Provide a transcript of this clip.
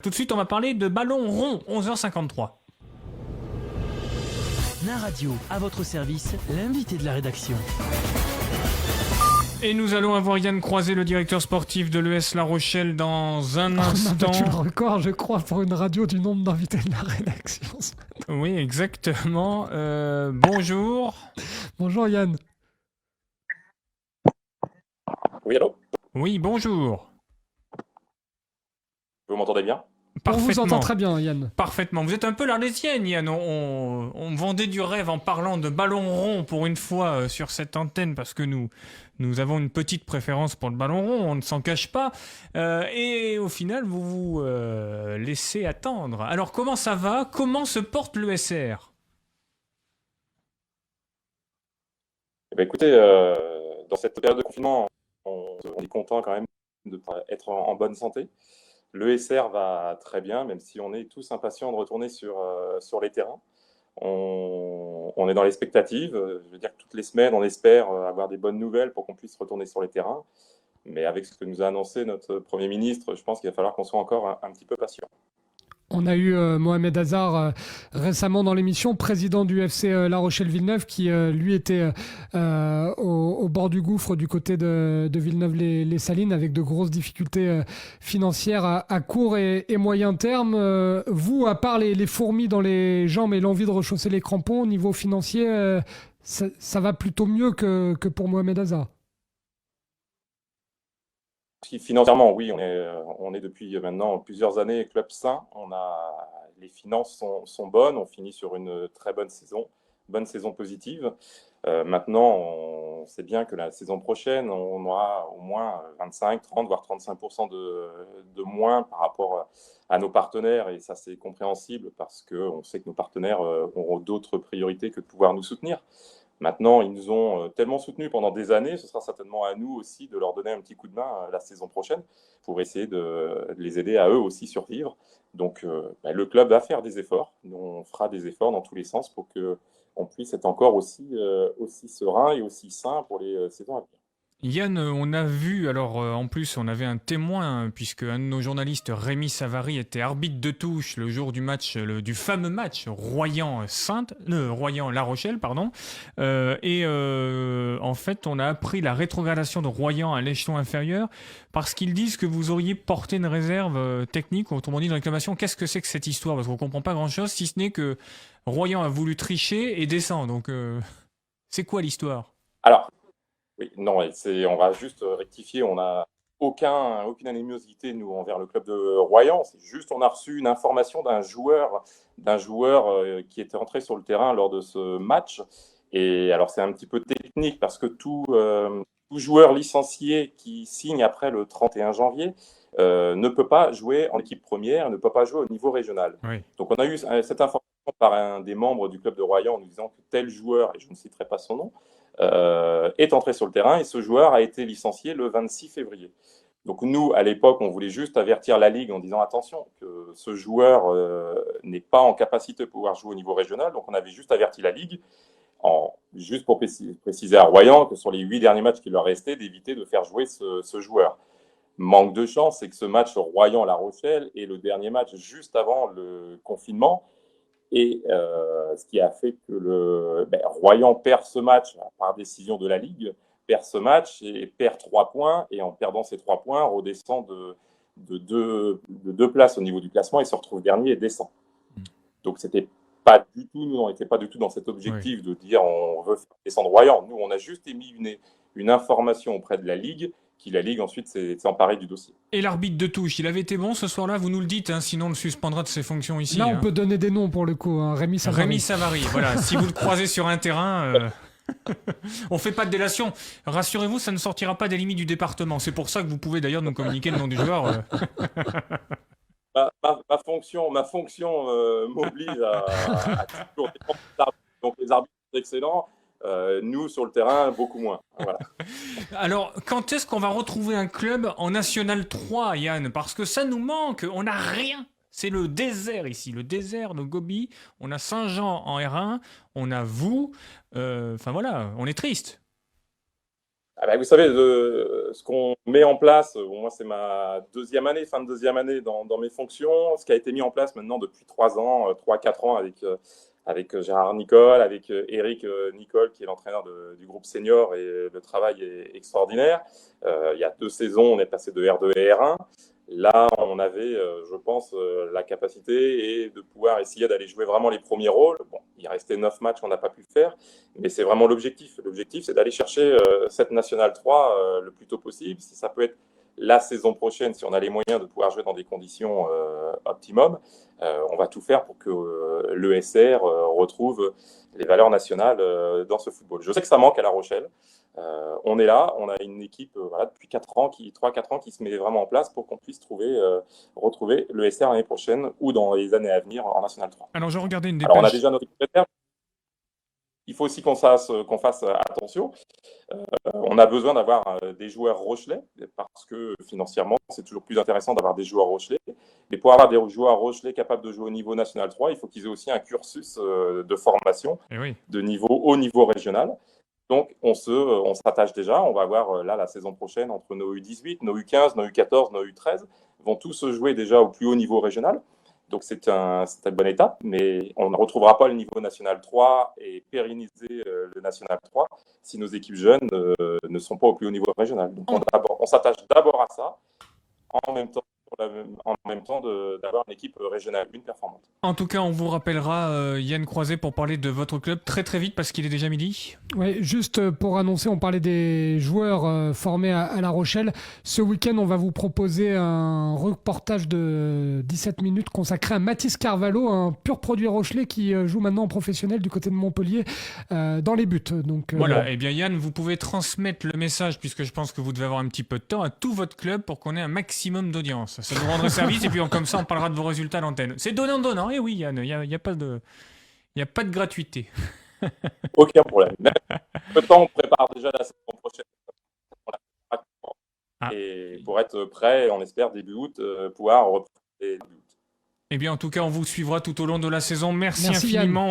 Tout de suite, on va parler de ballon rond, 11h53. Nain Radio, à votre service, l'invité de la rédaction. Et nous allons avoir Yann Croiset, le directeur sportif de l'ES La Rochelle, dans un instant. On a battu le record, je crois, pour une radio du nombre d'invités de la rédaction. Oui, exactement. Bonjour. Bonjour Yann. Oui, allô ? Oui, bonjour. Vous m'entendez bien ? On vous entend très bien, Yann. Parfaitement. Vous êtes un peu l'Arlésienne, Yann. On vendait du rêve en parlant de ballon rond pour une fois sur cette antenne parce que nous avons une petite préférence pour le ballon rond, on ne s'en cache pas. Et au final, vous vous laissez attendre. Alors, comment ça va ? Comment se porte l'ESR ? Eh bien, écoutez, dans cette période de confinement, on est content quand même d'être en bonne santé. L'ESR va très bien, même si on est tous impatients de retourner sur les terrains. On est dans l'expectative. Je veux dire que toutes les semaines, on espère avoir des bonnes nouvelles pour qu'on puisse retourner sur les terrains. Mais avec ce que nous a annoncé notre Premier ministre, je pense qu'il va falloir qu'on soit encore un petit peu patient. On a eu Mohamed Hazard récemment dans l'émission, président du FC La Rochelle-Villeneuve, qui lui était au bord du gouffre du côté de Villeneuve-les-Salines avec de grosses difficultés financières à court et moyen terme. Vous, à part les fourmis dans les jambes et l'envie de rechausser les crampons, au niveau financier, ça va plutôt mieux que pour Mohamed Hazard. Financièrement, oui, on est depuis maintenant plusieurs années club sain. Les finances sont bonnes, on finit sur une très bonne saison positive. Maintenant, on sait bien que la saison prochaine, on aura au moins 25, 30, voire 35% de moins par rapport à nos partenaires. Et ça, c'est compréhensible parce qu'on sait que nos partenaires auront d'autres priorités que de pouvoir nous soutenir. Maintenant, ils nous ont tellement soutenus pendant des années, ce sera certainement à nous aussi de leur donner un petit coup de main la saison prochaine pour essayer de les aider à eux aussi survivre. Donc, le club va faire des efforts, on fera des efforts dans tous les sens pour qu'on puisse être encore aussi serein et aussi sain pour les saisons à venir. Yann, on a vu, alors en plus on avait un témoin, puisque un de nos journalistes, Rémi Savary, était arbitre de touche le jour du match, du fameux match Royan-La Rochelle, pardon. En fait, on a appris la rétrogradation de Royan à l'échelon inférieur parce qu'ils disent que vous auriez porté une réserve technique, autrement dit une réclamation. Qu'est-ce que c'est que cette histoire ? Parce qu'on ne comprend pas grand-chose, si ce n'est que Royan a voulu tricher et descend. Donc, c'est quoi l'histoire ? Alors, oui, non, on va juste rectifier. On n'a aucune animosité, nous, envers le club de Royan. C'est juste, on a reçu une information d'un joueur qui était entré sur le terrain lors de ce match. Et alors, c'est un petit peu technique parce que tout joueur licencié qui signe après le 31 janvier ne peut pas jouer en équipe première, ne peut pas jouer au niveau régional. Oui. Donc, on a eu cette information par un des membres du club de Royan en nous disant que tel joueur, et je ne citerai pas son nom, est entré sur le terrain et ce joueur a été licencié le 26 février. Donc nous, à l'époque, on voulait juste avertir la Ligue en disant attention, que ce joueur n'est pas en capacité de pouvoir jouer au niveau régional. Donc on avait juste averti la Ligue, juste pour préciser à Royan que sur les 8 derniers matchs qui leur restaient, d'éviter de faire jouer ce joueur. Manque de chance, c'est que ce match Royan-La Rochelle est le dernier match juste avant le confinement. Et ce qui a fait que Royan perd ce match par décision de la Ligue, perd ce match et perd 3 points. Et en perdant ces 3 points, redescend de deux places au niveau du classement et se retrouve dernier et descend. Donc, nous, on n'était pas du tout dans cet objectif de dire on veut faire descendre Royan. Nous, on a juste émis une information auprès de la Ligue, qui la Ligue ensuite s'est emparée du dossier. Et l'arbitre de touche, il avait été bon ce soir-là, vous nous le dites, sinon on le suspendra de ses fonctions ici. Là, on peut donner des noms pour le coup. Rémi Savary. Rémi Savary, voilà. Si vous le croisez sur un terrain, on fait pas de délation. Rassurez-vous, ça ne sortira pas des limites du département. C'est pour ça que vous pouvez d'ailleurs nous communiquer le nom du joueur. Ma fonction m'oblige à toujours défendre les arbitres. Donc les arbitres sont excellents. Nous, sur le terrain, beaucoup moins. Voilà. Alors, quand est-ce qu'on va retrouver un club en National 3, Yann ? Parce que ça nous manque, on n'a rien. C'est le désert ici, le désert de Gobi. On a Saint-Jean en R1, on a vous. Enfin voilà, on est triste. Vous savez, ce qu'on met en place, moi c'est ma fin de deuxième année dans mes fonctions, ce qui a été mis en place maintenant depuis 3 ans, 3-4 ans avec Gérard Nicole, avec Eric Nicole qui est l'entraîneur du groupe senior et le travail est extraordinaire. Il y a 2 saisons, on est passé de R2 et R1. Là, on avait, je pense, la capacité et de pouvoir essayer d'aller jouer vraiment les premiers rôles. Bon, il restait 9 matchs qu'on n'a pas pu faire, mais c'est vraiment l'objectif. L'objectif, c'est d'aller chercher cette Nationale 3 le plus tôt possible. Si ça peut être la saison prochaine, si on a les moyens de pouvoir jouer dans des conditions optimum, on va tout faire pour que l'ESR retrouve les valeurs nationales dans ce football. Je sais que ça manque à La Rochelle. On est là, on a une équipe depuis 3-4 ans qui se met vraiment en place pour qu'on puisse retrouver le SR l'année prochaine ou dans les années à venir en National 3. Alors, je regardais une dépêche. Alors, on a déjà notre équipe réserve. Il faut aussi qu'on fasse attention. On a besoin d'avoir des joueurs Rochelais parce que financièrement, c'est toujours plus intéressant d'avoir des joueurs Rochelais. Mais pour avoir des joueurs Rochelais capables de jouer au niveau National 3, il faut qu'ils aient aussi un cursus de formation de haut niveau régional. Donc, on s'attache déjà. On va avoir la saison prochaine entre nos U18, nos U15, nos U14, nos U13 vont tous se jouer déjà au plus haut niveau régional. Donc, c'est une bonne étape, mais on ne retrouvera pas le niveau National 3 et pérenniser le National 3 si nos équipes jeunes ne sont pas au plus haut niveau régional. Donc, on s'attache d'abord à ça, en même temps d'avoir une équipe régionale 1 performante. En tout cas, on vous rappellera Yann Croiset pour parler de votre club très très vite parce qu'il est déjà midi. Oui, juste pour annoncer, on parlait des joueurs formés à La Rochelle. Ce week-end, on va vous proposer un reportage de 17 minutes consacré à Mathis Carvalho, un pur produit rochelais qui joue maintenant en professionnel du côté de Montpellier dans les buts. Donc, voilà, et bien Yann, vous pouvez transmettre le message, puisque je pense que vous devez avoir un petit peu de temps, à tout votre club pour qu'on ait un maximum d'audience. Ça nous rendrait service et puis comme ça on parlera de vos résultats à l'antenne. C'est donnant-donnant, et oui Yann, il n'y a pas de gratuité. Aucun problème. Peu de temps, on prépare déjà la saison prochaine. Et pour être prêt, on espère début août, pouvoir reprendre début août. Eh bien en tout cas, on vous suivra tout au long de la saison. Merci Merci infiniment. Yann.